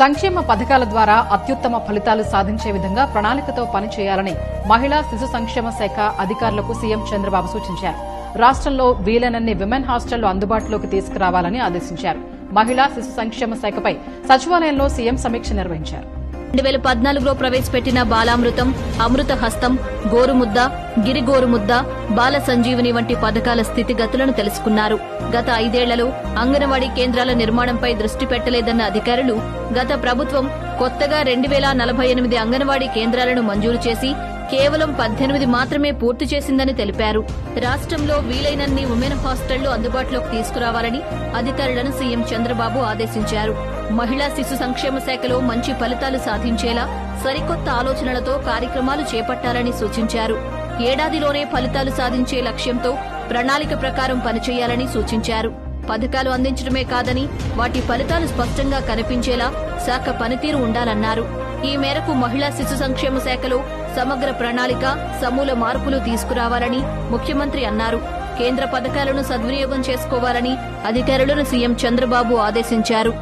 సంక్షేమ పథకాల ద్వారా అత్యుత్తమ ఫలితాలు సాధించే విధంగా ప్రణాళికతో పనిచేయాలని మహిళా శిశు సంక్షేమ శాఖ అధికారులకు సీఎం చంద్రబాబు సూచించారు. రాష్ట్రంలో వీలైనన్ని విమెన్ హాస్టళ్లు అందుబాటులోకి తీసుకురావాలని ఆదేశించారు. మహిళా శిశు సంక్షేమ శాఖపై సచివాలయంలో సీఎం సమీక్ష నిర్వహించారు. 2014లో ప్రవేశపెట్టిన బాలామృతం, అమృత హస్తం, గోరుముద్ద, గిరి గోరుముద్ద, బాల సంజీవని వంటి పథకాల స్థితిగతులను తెలుసుకున్నారు. గత 5 ఏళ్లలో అంగన్వాడీ కేంద్రాల నిర్మాణంపై దృష్టి పెట్టలేదన్న అధికారులు గత ప్రభుత్వం కొత్తగా 2048 అంగన్వాడీ కేంద్రాలను మంజూరు చేసి కేవలం 18 మాత్రమే పూర్తి చేసిందని తెలిపారు. రాష్ట్రంలో వీలైనన్ని ఉమెన్ హాస్టళ్లు అందుబాటులోకి తీసుకురావాలని అధికారులను సీఎం చంద్రబాబు ఆదేశించారు. మహిళా శిశు సంక్షేమ శాఖలో మంచి ఫలితాలు సాధించేలా సరికొత్త ఆలోచనలతో కార్యక్రమాలు చేపట్టాలని సూచించారు. ఏడాదిలోనే ఫలితాలు సాధించే లక్ష్యంతో ప్రణాళిక ప్రకారం పనిచేయాలని సూచించారు. పథకాలు అందించడమే కాదని వాటి ఫలితాలు స్పష్టంగా కనిపించేలా శాఖ పనితీరు ఉండాలన్నారు. ఈ మేరకు మహిళా శిశు సంక్షేమ శాఖలో సమగ్ర ప్రణాళిక, సమూల మార్పులు తీసుకురావాలని ముఖ్యమంత్రి అన్నారు. కేంద్ర పథకాలను సద్వినియోగం చేసుకోవాలని అధికారులను సీఎం చంద్రబాబు ఆదేశించారు.